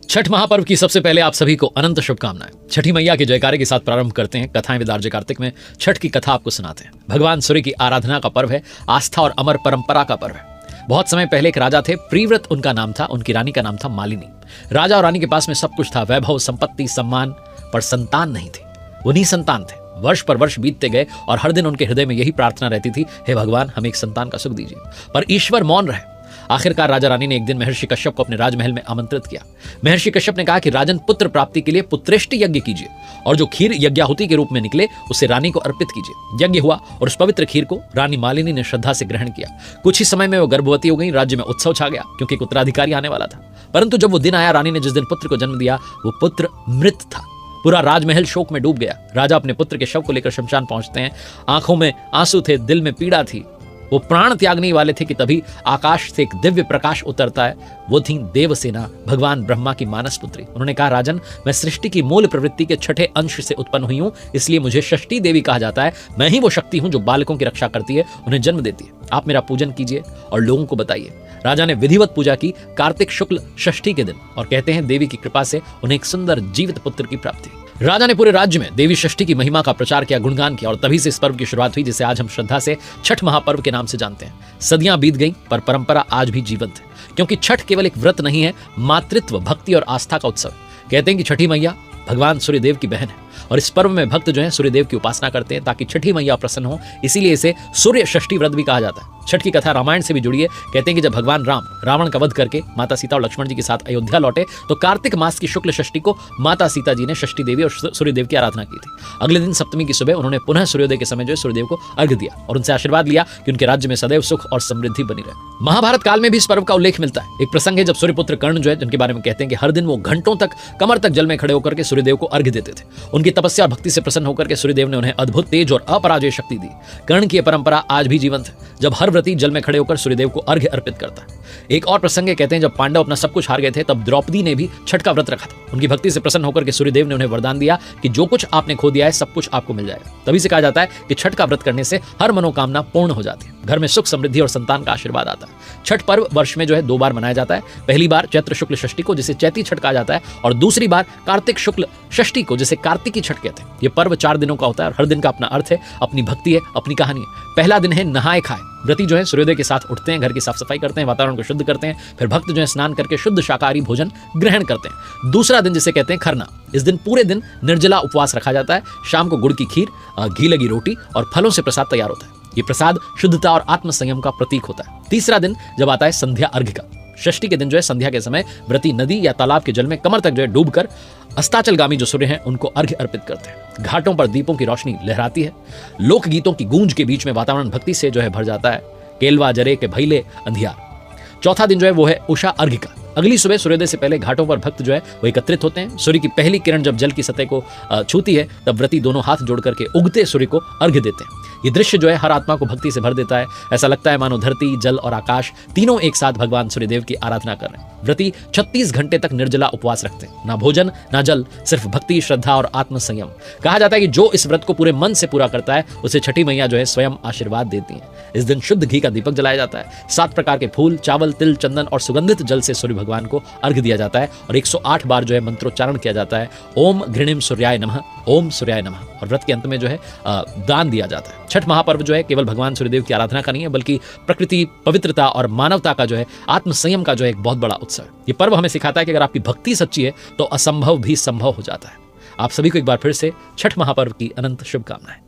छठ महापर्व की सबसे पहले आप सभी को अनंत शुभकामनाएं। छठी मैया के जयकारे के साथ प्रारंभ करते हैं कथाएं विद आरजे कार्तिक में। छठ की कथा आपको सुनाते हैं। भगवान सूर्य की आराधना का पर्व है, आस्था और अमर परंपरा का पर्व है। बहुत समय पहले एक राजा थे, प्रिव्रत उनका नाम था, उनकी रानी का नाम था मालिनी। राजा और रानी के पास में सब कुछ था, वैभव, संपत्ति, सम्मान, पर संतान नहीं थी। वो निसंतान थे। वर्ष पर वर्ष बीतते गए और हर दिन उनके हृदय में यही प्रार्थना रहती थी, हे भगवान हमें एक संतान का सुख दीजिए। पर ईश्वर मौन रहे। आखिरकार राजा रानी ने एक दिन महर्षि कश्यप को अपने राजमहल में आमंत्रित किया। महर्षि कश्यप ने कहा कि राजन, पुत्र प्राप्ति के लिए पुत्रेष्टि यज्ञ कीजिए और जो खीर यज्ञाहुति के रूप में निकले उसे रानी को अर्पित कीजिए। यज्ञ हुआ और उस पवित्र खीर को रानी मालिनी ने श्रद्धा से ग्रहण किया। कुछ ही समय में वो गर्भवती हो गई। राज्य में उत्सव छा गया क्योंकि एक उत्तराधिकारी आने वाला था। परंतु जब वो दिन आया, रानी ने जिस दिन पुत्र को जन्म दिया, वो पुत्र मृत था। पूरा राजमहल शोक में डूब गया। राजा अपने पुत्र के शव को लेकर शमशान पहुंचते हैं। आंखों में आंसू थे, दिल में पीड़ा थी। वो प्राण त्यागने वाले थे कि तभी आकाश से एक दिव्य प्रकाश उतरता है। वो थी देवसेना, भगवान ब्रह्मा की मानस पुत्री। उन्होंने कहा, राजन, मैं सृष्टि की मूल प्रवृत्ति के छठे अंश से उत्पन्न हुई हूं, इसलिए मुझे षष्ठी देवी कहा जाता है। मैं ही वो शक्ति हूं जो बालकों की रक्षा करती है, उन्हें जन्म देती है। आप मेरा पूजन कीजिए और लोगों को बताइए। राजा ने विधिवत पूजा की कार्तिक शुक्ल षष्ठी के दिन, और कहते हैं देवी की कृपा से उन्हें एक सुंदर जीवित पुत्र की प्राप्ति। राजा ने पूरे राज्य में देवी षष्ठी की महिमा का प्रचार किया, गुणगान किया, और तभी से इस पर्व की शुरुआत हुई जिसे आज हम श्रद्धा से छठ महापर्व के नाम से जानते हैं। सदियां बीत गईं पर परंपरा आज भी जीवंत है, क्योंकि छठ केवल एक व्रत नहीं है, मातृत्व, भक्ति और आस्था का उत्सव। कहते हैं कि छठी मैया भगवान सूर्यदेव की बहन है और इस पर्व में भक्त जो है सूर्यदेव की उपासना करते हैं ताकि छठी मैया प्रसन्न हो। इसीलिए इसे सूर्य षष्ठी व्रत भी कहा जाता है। छठ की कथा रामायण से भी जुड़ी है। कहते हैं कि जब भगवान राम रावण का वध करके माता सीता और लक्ष्मण जी के साथ अयोध्या लौटे तो कार्तिक मास की शुक्ल षष्ठी को माता सीता जी ने षष्ठी देवी और सूर्यदेव की आराधना की थी। अगले दिन सप्तमी की सुबह उन्होंने पुनः सूर्योदय के समय जो है सूर्यदेव को अर्घ्य दिया और उनसे आशीर्वाद लिया कि उनके राज्य में सदैव सुख और समृद्धि बनी रहे। महाभारत काल में भी इस पर्व का उल्लेख मिलता है। एक प्रसंग है जब सूर्यपुत्र कर्ण जो है, जिनके बारे में कहते हैं कि हर दिन वो घंटों तक कमर तक जल में खड़े होकर के सूर्यदेव को अर्घ्य देते थे। उनकी तपस्या और भक्ति से प्रसन्न होकर के सूर्यदेव ने उन्हें अद्भुत तेज और अपराजय शक्ति दी। कर्ण की परंपरा आज भी जीवंत है, जब हर व्रती जल में खड़े होकर सूर्यदेव को अर्घ्य अर्पित करता है। एक और प्रसंग है, कहते हैं जब पांडव अपना सब कुछ हार गए थे तब द्रौपदी ने भी छठ का व्रत रखा था। उनकी भक्ति से प्रसन्न होकर के सूर्यदेव ने उन्हें वरदान दिया कि जो कुछ आपने खो दिया है सब कुछ आपको मिल जाएगा। तभी से कहा जाता है कि छठ का व्रत करने से हर मनोकामना पूर्ण हो जाती है, घर में सुख समृद्धि और संतान का आशीर्वाद आता है। छठ पर्व वर्ष में जो है 2 बार मनाया जाता है। पहली बार चैत्र शुक्ल षष्ठी को, जिसे चैती छठ कहा जाता है, और दूसरी बार कार्तिक शुक्ल षष्ठी को, जिसे कार्तिकी छठ कहते हैं। ये पर्व 4 दिनों का होता है और हर दिन का अपना अर्थ है, अपनी भक्ति है, अपनी कहानी है। पहला दिन है नहाए खाए। व्रती जो है सूर्योदय के साथ उठते हैं, घर की साफ सफाई करते हैं, वातावरण को शुद्ध करते हैं। फिर भक्त जो है स्नान करके शुद्ध शाकाहारी भोजन ग्रहण करते हैं। दूसरा दिन जिसे कहते हैं खरना। इस दिन पूरे दिन निर्जला उपवास रखा जाता है। शाम को गुड़ की खीर, घी लगी रोटी और फलों से प्रसाद तैयार होता है। ये प्रसाद शुद्धता और आत्म संयम का प्रतीक होता है। तीसरा दिन जब आता है संध्या अर्घ्य का। षष्ठी के दिन जो है संध्या के समय व्रती नदी या तालाब के जल में कमर तक जो है डूबकर अस्ताचलगामी जो सूर्य हैं उनको अर्घ्य अर्पित करते हैं। घाटों पर दीपों की रोशनी लहराती है। लोकगीतों की गूंज के बीच में वातावरण भक्ति से जो है भर जाता है। केलवा जरे के भैले अंधियार। चौथा दिन जो है वो है उषा अर्घ्य का। अगली सुबह सूर्योदय से पहले घाटों पर भक्त जो है वो एकत्रित होते हैं। सूर्य की पहली किरण जब जल की सतह को छूती है तब व्रती दोनों हाथ जोड़ करके उगते सूर्य को अर्घ्य देते हैं। ये दृश्य जो है हर आत्मा को भक्ति से भर देता है। ऐसा लगता है मानो धरती, जल और आकाश तीनों एक साथ भगवान सूर्यदेव की आराधना कर रहे हैं। व्रती 36 घंटे तक निर्जला उपवास रखते हैं, ना भोजन ना जल, सिर्फ भक्ति, श्रद्धा और आत्म संयम। कहा जाता है कि जो इस व्रत को पूरे मन से पूरा करता है उसे छठी मैया जो है स्वयं आशीर्वाद देती हैं। इस दिन शुद्ध घी का दीपक जलाया जाता है। 7 प्रकार के फूल, चावल, तिल, चंदन और सुगंधित जल से सूर्य भगवान को अर्घ्य दिया जाता है और 108 बार जो है मंत्रोच्चारण किया जाता है। ओम घृणिम सूर्याय नमः, ओम सूर्याय नमः। और व्रत के अंत में जो है दान दिया जाता है। छठ महापर्व जो है केवल भगवान सूर्यदेव की आराधना का नहीं है, बल्कि प्रकृति, पवित्रता और मानवता का जो है आत्म संयम का जो है एक बहुत बड़ा उत्सव है। ये पर्व हमें सिखाता है कि अगर आपकी भक्ति सच्ची है तो असंभव भी संभव हो जाता है। आप सभी को एक बार फिर से छठ महापर्व की अनंत शुभकामनाएं।